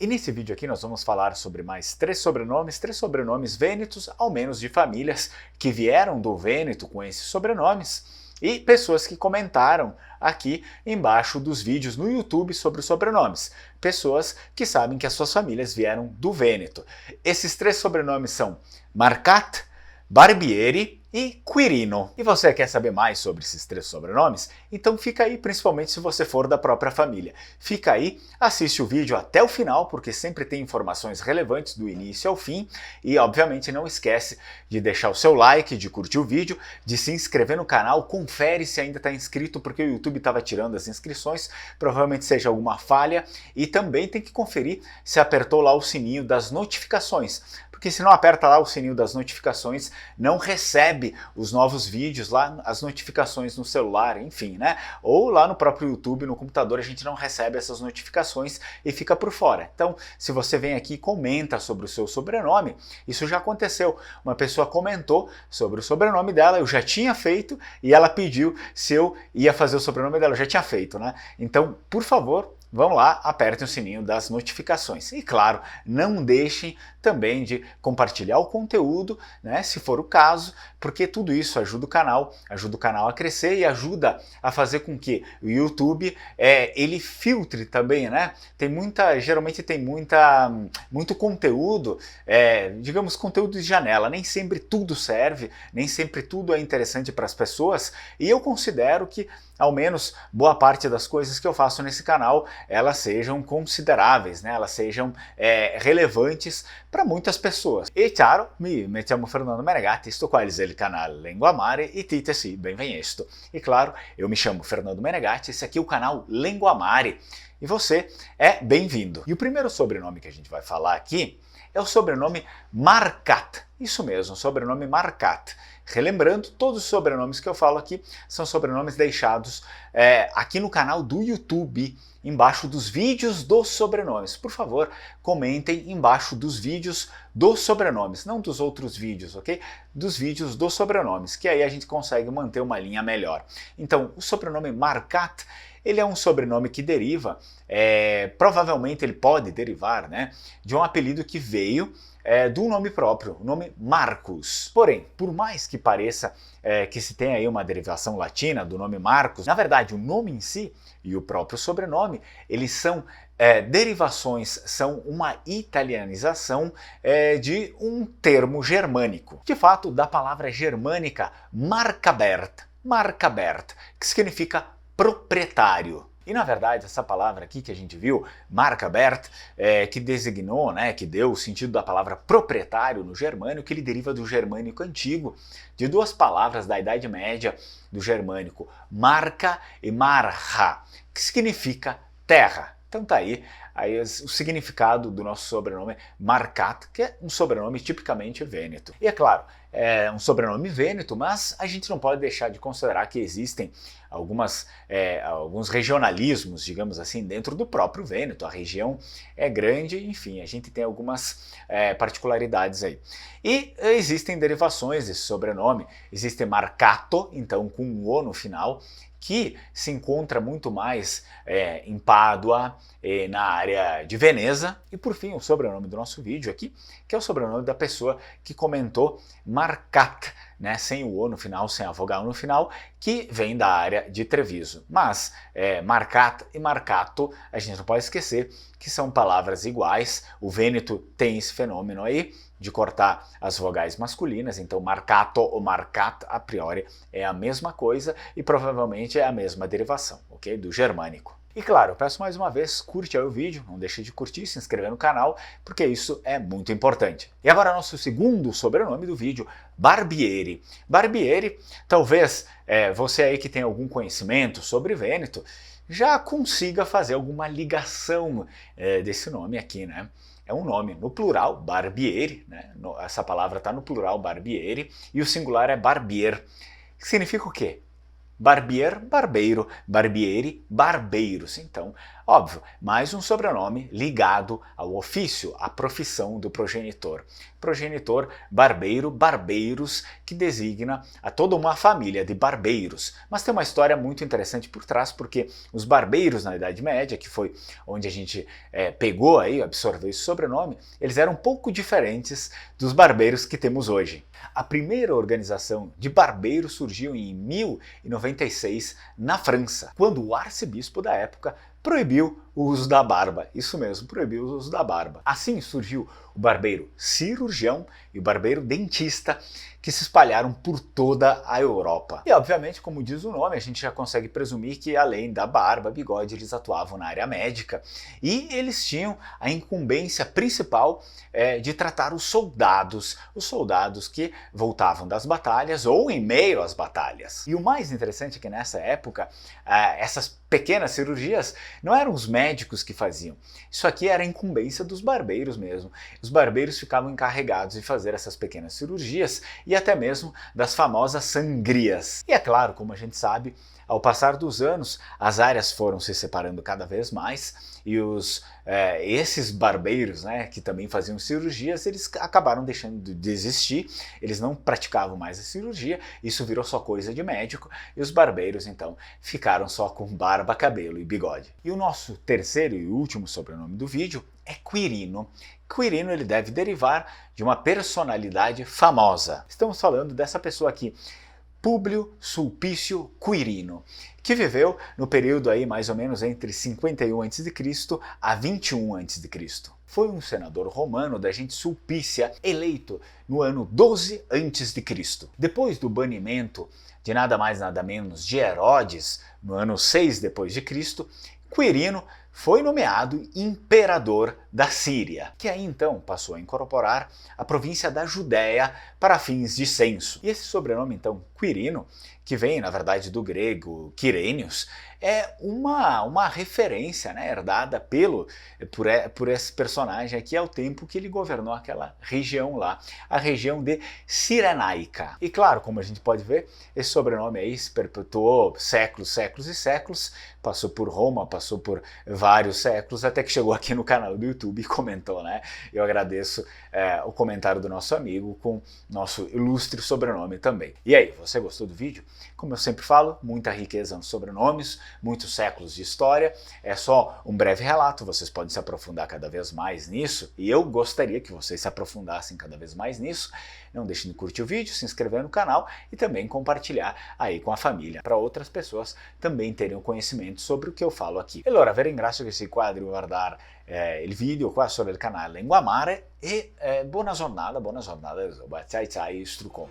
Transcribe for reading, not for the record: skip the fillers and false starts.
E nesse vídeo aqui nós vamos falar sobre mais três sobrenomes vênetos, ao menos de famílias que vieram do Vêneto com esses sobrenomes e pessoas que comentaram aqui embaixo dos vídeos no YouTube sobre os sobrenomes. Pessoas que sabem que as suas famílias vieram do Vêneto. Esses três sobrenomes são Marcat, Barbieri e Quirino. E você quer saber mais sobre esses três sobrenomes? Então fica aí, principalmente se você for da própria família. Fica aí, assiste o vídeo até o final, porque sempre tem informações relevantes do início ao fim. E obviamente não esquece de deixar o seu like, de curtir o vídeo, de se inscrever no canal, confere se ainda está inscrito, porque o YouTube estava tirando as inscrições, provavelmente seja alguma falha. E também tem que conferir se apertou lá o sininho das notificações, porque se não aperta lá o sininho das notificações, não recebe os novos vídeos lá, as notificações no celular, enfim, né? Ou lá no próprio YouTube, no computador, a gente não recebe essas notificações e fica por fora. Então, se você vem aqui e comenta sobre o seu sobrenome, isso já aconteceu. Uma pessoa comentou sobre o sobrenome dela, eu já tinha feito, e ela pediu se eu ia fazer o sobrenome dela, eu já tinha feito, né? Então, por favor, vão lá, apertem o sininho das notificações. E claro, não deixem também de compartilhar o conteúdo, né, se for o caso, porque tudo isso ajuda o canal a crescer e ajuda a fazer com que o YouTube ele filtre também, né? Geralmente tem muito conteúdo, digamos conteúdo de janela, nem sempre tudo serve, nem sempre tudo é interessante para as pessoas, e eu considero que ao menos boa parte das coisas que eu faço nesse canal, elas sejam consideráveis, né? Elas sejam relevantes para muitas pessoas. E chiaro, me chiamo Fernando Menegatti, sto qua il canale Lenguamare e tite-si benvenuto. E claro, eu me chamo Fernando Menegatti, esse aqui é o canal Lenguamare e você é bem-vindo. E o primeiro sobrenome que a gente vai falar aqui é o sobrenome Marcat. Isso mesmo, sobrenome Marcat. Relembrando, todos os sobrenomes que eu falo aqui são sobrenomes deixados aqui no canal do YouTube, embaixo dos vídeos dos sobrenomes. Por favor, comentem embaixo dos vídeos dos sobrenomes, não dos outros vídeos, ok? Dos vídeos dos sobrenomes, que aí a gente consegue manter uma linha melhor. Então, o sobrenome Marcat, ele é um sobrenome que deriva, provavelmente ele pode derivar, né, de um apelido que veio do nome próprio, o nome Marcos. Porém, por mais que pareça que se tenha aí uma derivação latina do nome Marcos, na verdade o nome em si e o próprio sobrenome, eles são derivações, são uma italianização de um termo germânico. De fato, da palavra germânica Marcabert, que significa proprietário. E na verdade essa palavra aqui que a gente viu, Marcabert, que designou, né, que deu o sentido da palavra proprietário no germânico, ele deriva do germânico antigo, de duas palavras da Idade Média do germânico, marca e marha, que significa terra. Então tá aí o significado do nosso sobrenome Marcat, que é um sobrenome tipicamente vêneto. E é claro, é um sobrenome vêneto, mas a gente não pode deixar de considerar que existem alguns regionalismos, digamos assim, dentro do próprio Vêneto. A região é grande, enfim, a gente tem algumas particularidades aí. E existem derivações desse sobrenome, existe Marcato, então com um O no final, que se encontra muito mais em Pádua, na área de Veneza. E por fim, o sobrenome do nosso vídeo aqui, que é o sobrenome da pessoa que comentou Marcat, né, sem o O no final, sem a vogal no final, que vem da área de Treviso. Mas Marcat e Marcato, a gente não pode esquecer que são palavras iguais. O Vêneto tem esse fenômeno aí de cortar as vogais masculinas, então Marcato ou Marcat a priori é a mesma coisa e provavelmente é a mesma derivação, ok? Do germânico. E claro, eu peço mais uma vez, curte aí o vídeo, não deixe de curtir, se inscrever no canal, porque isso é muito importante. E agora nosso segundo sobrenome do vídeo, Barbieri. Barbieri, talvez você aí que tem algum conhecimento sobre Vêneto, já consiga fazer alguma ligação desse nome aqui, né? É um nome no plural, Barbieri, né? Essa palavra está no plural, Barbieri, e o singular é barbier, que significa o quê? Barbier, barbeiro, barbieri, barbeiros. Então, Óbvio, mais um sobrenome ligado ao ofício, à profissão do progenitor. Progenitor, barbeiro, barbeiros, que designa a toda uma família de barbeiros. Mas tem uma história muito interessante por trás, porque os barbeiros na Idade Média, que foi onde a gente pegou aí, absorveu esse sobrenome, eles eram um pouco diferentes dos barbeiros que temos hoje. A primeira organização de barbeiros surgiu em 1096 na França, quando o arcebispo da época proibiu o uso da barba. Isso mesmo, proibiu o uso da barba. Assim surgiu o barbeiro cirurgião e o barbeiro dentista, que se espalharam por toda a Europa. E obviamente, como diz o nome, a gente já consegue presumir que além da barba, bigode, eles atuavam na área médica e eles tinham a incumbência principal de tratar os soldados que voltavam das batalhas ou em meio às batalhas. E o mais interessante é que nessa época, essas pequenas cirurgias não eram os médicos que faziam. Isso aqui era a incumbência dos barbeiros mesmo. Os barbeiros ficavam encarregados de fazer essas pequenas cirurgias e até mesmo das famosas sangrias. E é claro, como a gente sabe, ao passar dos anos, as áreas foram se separando cada vez mais e esses barbeiros, né, que também faziam cirurgias, eles acabaram deixando de existir, eles não praticavam mais a cirurgia, isso virou só coisa de médico e os barbeiros então ficaram só com barba, cabelo e bigode. E o nosso terceiro e último sobrenome do vídeo é Quirino. Quirino ele deve derivar de uma personalidade famosa. Estamos falando dessa pessoa aqui, Públio Sulpício Quirino, que viveu no período aí mais ou menos entre 51 a.C. a 21 a.C. Foi um senador romano da gente Sulpícia, eleito no ano 12 a.C. Depois do banimento de nada mais nada menos de Herodes, no ano 6 depois de Cristo, Quirino foi nomeado imperador da Síria, que aí então passou a incorporar a província da Judéia para fins de censo. E esse sobrenome então, Quirino, que vem na verdade do grego Quirênios, é uma referência, né, herdada por esse personagem aqui ao tempo que ele governou aquela região lá, a região de Cirenaica. E claro, como a gente pode ver, esse sobrenome aí se perpetuou séculos, séculos e séculos, passou por Roma, passou por vários séculos, até que chegou aqui no canal do YouTube e comentou, né? Eu agradeço o comentário do nosso amigo com nosso ilustre sobrenome também. E aí, você gostou do vídeo? Como eu sempre falo, muita riqueza nos sobrenomes, muitos séculos de história, é só um breve relato, vocês podem se aprofundar cada vez mais nisso, e eu gostaria que vocês se aprofundassem cada vez mais nisso. Não deixem de curtir o vídeo, se inscrever no canal e também compartilhar aí com a família, para outras pessoas também terem conhecimento sobre o que eu falo aqui. E allora, vi ringrazio che sei qua di guardare il video qua sul canale Lingua Mare e buona giornata, ciao ciao, strucon.